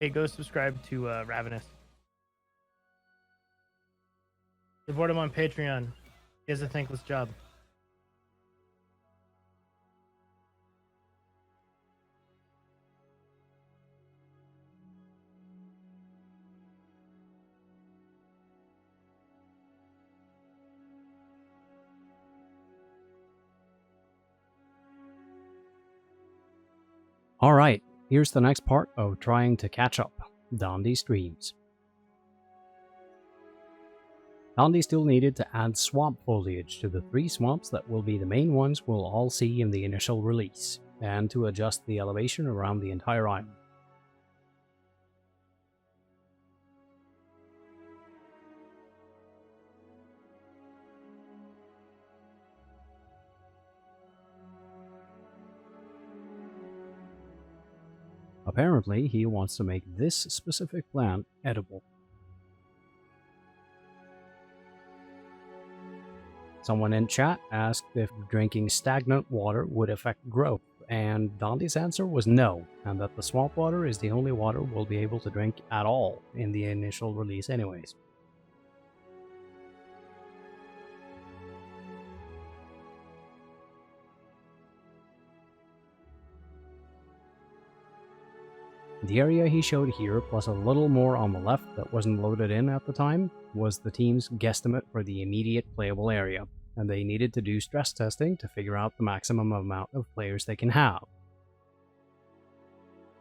Hey, go subscribe to Ravenous. Support him on Patreon. He has a thankless job. Alright, here's the next part of trying to catch up. Dondi streams. Dondi still needed to add swamp foliage to the 3 swamps that will be the main ones we'll all see in the initial release, and to adjust the elevation around the entire island. Apparently, he wants to make this specific plant edible. Someone in chat asked if drinking stagnant water would affect growth, and Dondi's answer was no, and that the swamp water is the only water we'll be able to drink at all in the initial release anyways. The area he showed here, plus a little more on the left that wasn't loaded in at the time, was the team's guesstimate for the immediate playable area, and they needed to do stress testing to figure out the maximum amount of players they can have.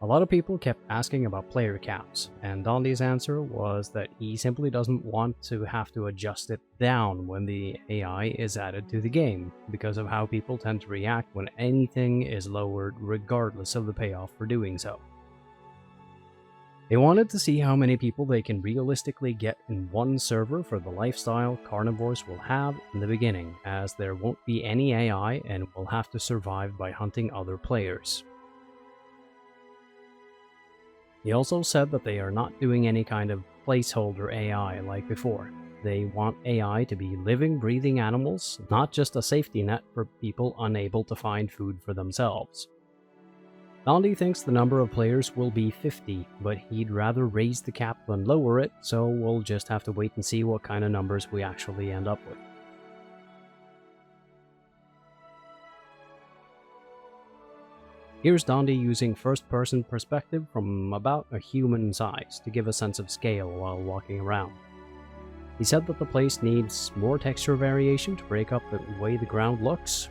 A lot of people kept asking about player counts, and Dondi's answer was that he simply doesn't want to have to adjust it down when the AI is added to the game, because of how people tend to react when anything is lowered regardless of the payoff for doing so. They wanted to see how many people they can realistically get in one server for the lifestyle carnivores will have in the beginning, as there won't be any AI and will have to survive by hunting other players. He also said that they are not doing any kind of placeholder AI like before. They want AI to be living, breathing animals, not just a safety net for people unable to find food for themselves. Dondi thinks the number of players will be 50, but he'd rather raise the cap than lower it, so we'll just have to wait and see what kind of numbers we actually end up with. Here's Dondi using first-person perspective from about a human size to give a sense of scale while walking around. He said that the place needs more texture variation to break up the way the ground looks.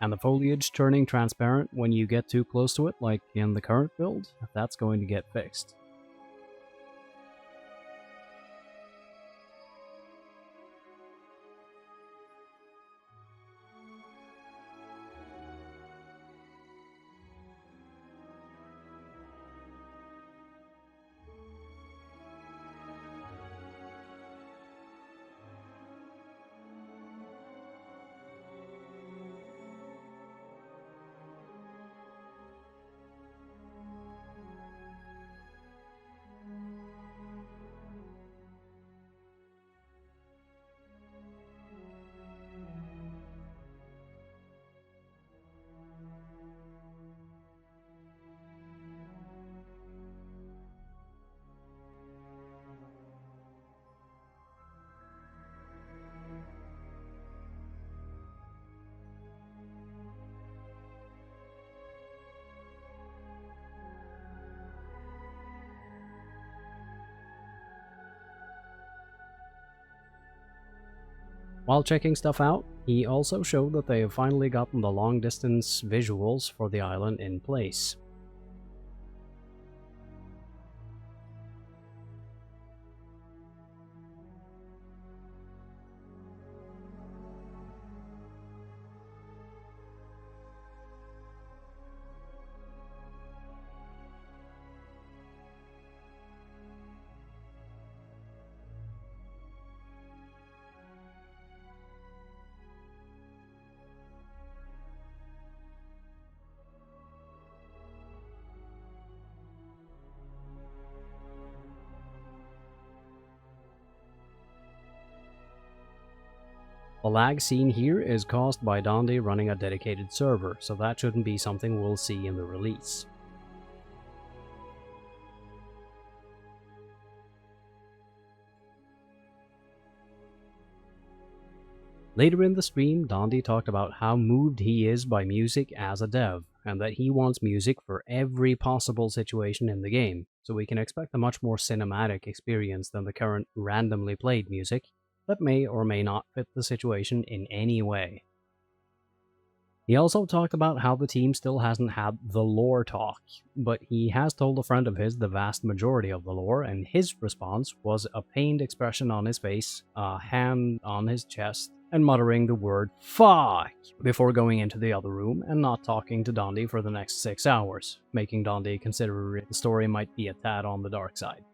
And the foliage turning transparent when you get too close to it, like in the current build, that's going to get fixed. While checking stuff out, he also showed that they have finally gotten the long-distance visuals for the island in place. The lag seen here is caused by Dondi running a dedicated server, so that shouldn't be something we'll see in the release. Later in the stream, Dondi talked about how moved he is by music as a dev, and that he wants music for every possible situation in the game, so we can expect a much more cinematic experience than the current randomly played music that may or may not fit the situation in any way. He also talked about how the team still hasn't had the lore talk, but he has told a friend of his the vast majority of the lore, and his response was a pained expression on his face, a hand on his chest, and muttering the word "fuck" before going into the other room and not talking to Dondi for the next 6 hours, making Dondi consider the story might be a tad on the dark side.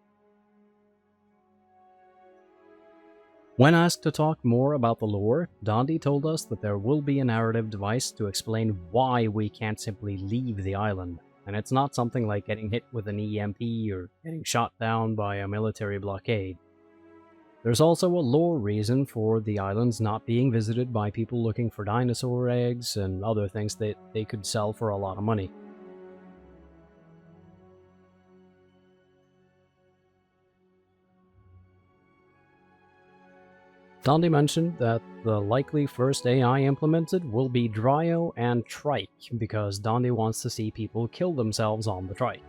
When asked to talk more about the lore, Dondi told us that there will be a narrative device to explain why we can't simply leave the island, and it's not something like getting hit with an EMP or getting shot down by a military blockade. There's also a lore reason for the islands not being visited by people looking for dinosaur eggs and other things that they could sell for a lot of money. Dondi mentioned that the likely first AI implemented will be Dryo and Trike, because Dondi wants to see people kill themselves on the Trike.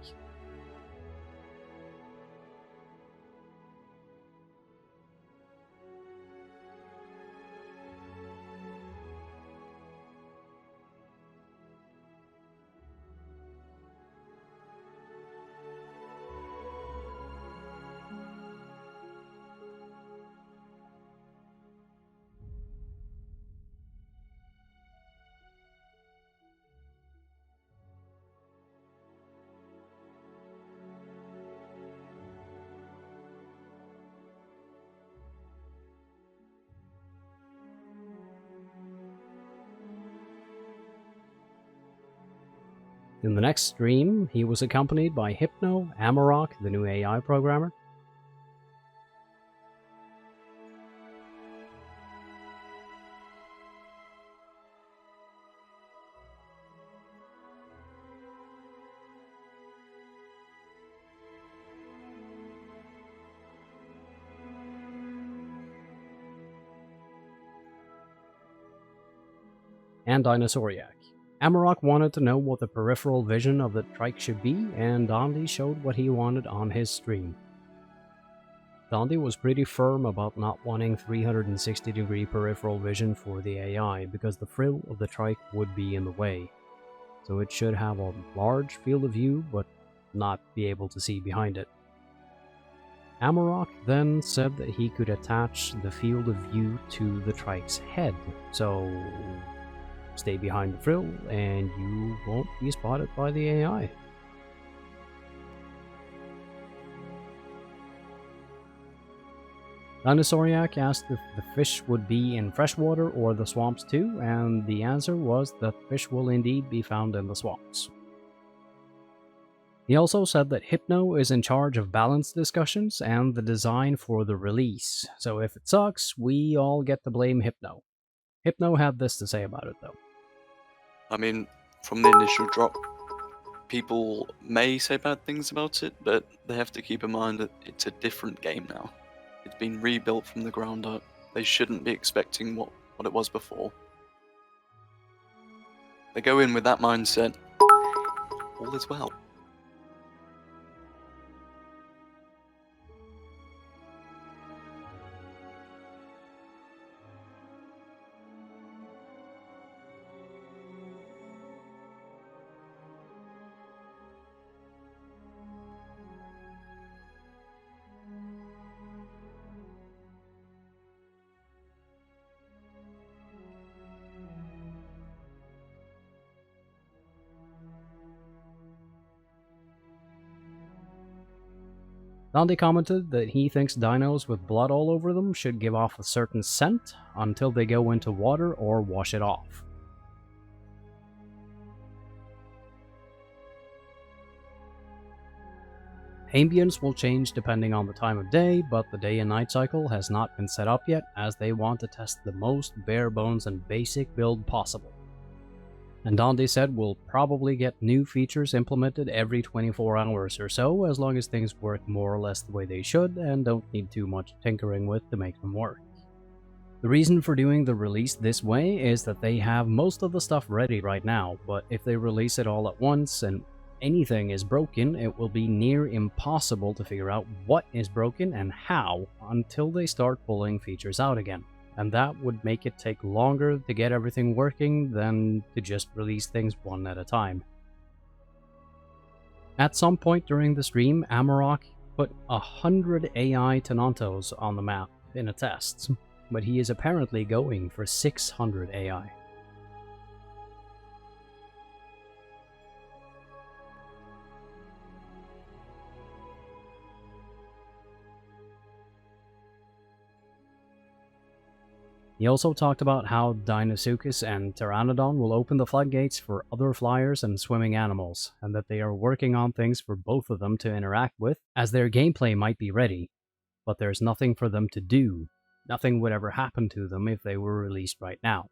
In the next stream, he was accompanied by Hypno, Amarok, the new AI programmer, and Dinosauriac. Amarok wanted to know what the peripheral vision of the trike should be, and Dondi showed what he wanted on his stream. Dondi was pretty firm about not wanting 360-degree peripheral vision for the AI because the frill of the trike would be in the way. So it should have a large field of view, but not be able to see behind it. Amarok then said that he could attach the field of view to the trike's head, so stay behind the frill and you won't be spotted by the AI. Dinosauriac asked if the fish would be in freshwater or the swamps too, and the answer was that fish will indeed be found in the swamps. He also said that Hypno is in charge of balance discussions and the design for the release, so if it sucks, we all get to blame Hypno. Hypno had this to say about it though. I mean, from the initial drop, people may say bad things about it, but they have to keep in mind that it's a different game now. It's been rebuilt from the ground up. They shouldn't be expecting what it was before. They go in with that mindset, all is well. Dondi commented that he thinks dinos with blood all over them should give off a certain scent until they go into water or wash it off. Ambience will change depending on the time of day, but the day and night cycle has not been set up yet, as they want to test the most bare bones and basic build possible. And Dondi said we'll probably get new features implemented every 24 hours or so, as long as things work more or less the way they should and don't need too much tinkering with to make them work. The reason for doing the release this way is that they have most of the stuff ready right now, but if they release it all at once and anything is broken, it will be near impossible to figure out what is broken and how until they start pulling features out again. And that would make it take longer to get everything working than to just release things one at a time. At some point during the stream, Amarok put 100 AI Tenantos on the map in a test, but he is apparently going for 600 AI. He also talked about how Deinosuchus and Pteranodon will open the floodgates for other flyers and swimming animals, and that they are working on things for both of them to interact with, as their gameplay might be ready, but there's nothing for them to do. Nothing would ever happen to them if they were released right now.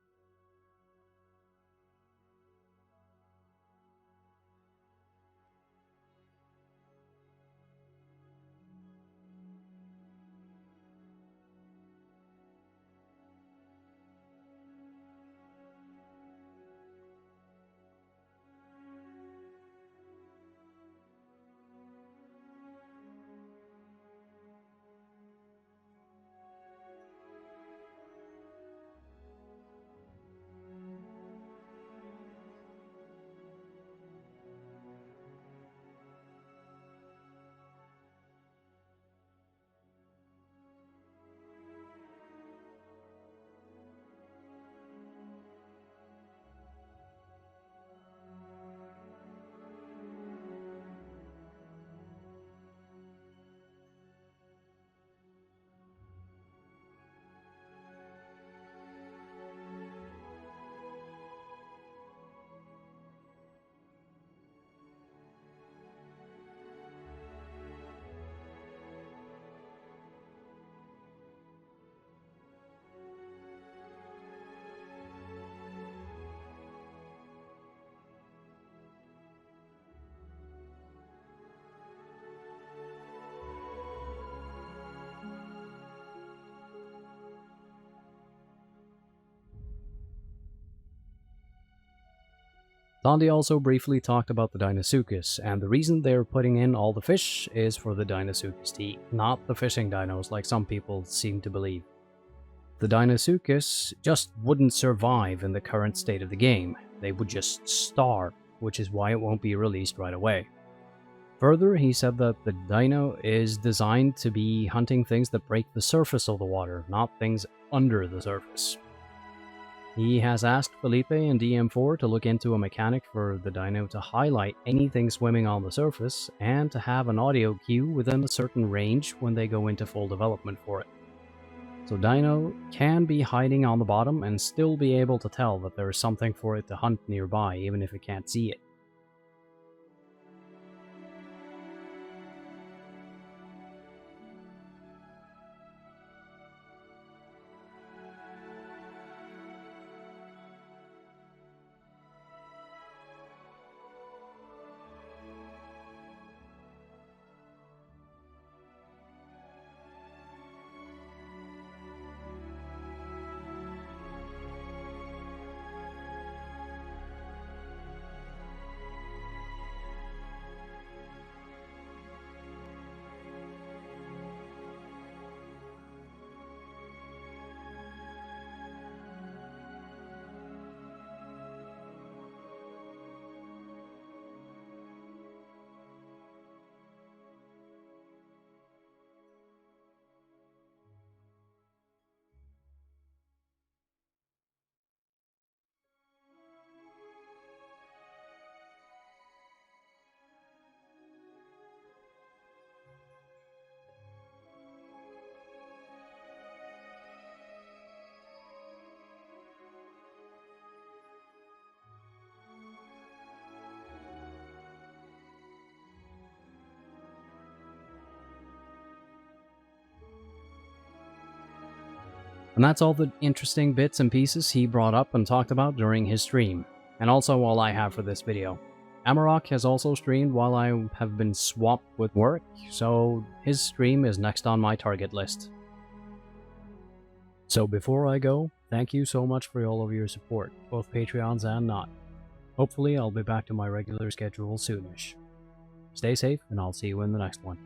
Dondi also briefly talked about the Deinosuchus, and the reason they're putting in all the fish is for the Deinosuchus to eat, not the fishing dinos like some people seem to believe. The Deinosuchus just wouldn't survive in the current state of the game. They would just starve, which is why it won't be released right away. Further, he said that the dino is designed to be hunting things that break the surface of the water, not things under the surface. He has asked Felipe and DM4 to look into a mechanic for the dino to highlight anything swimming on the surface, and to have an audio cue within a certain range when they go into full development for it. So Dino can be hiding on the bottom and still be able to tell that there is something for it to hunt nearby, even if it can't see it. And that's all the interesting bits and pieces he brought up and talked about during his stream, and also all I have for this video. Amarok has also streamed while I have been swamped with work, so his stream is next on my target list. So before I go, thank you so much for all of your support, both Patreons and not. Hopefully I'll be back to my regular schedule soonish. Stay safe, and I'll see you in the next one.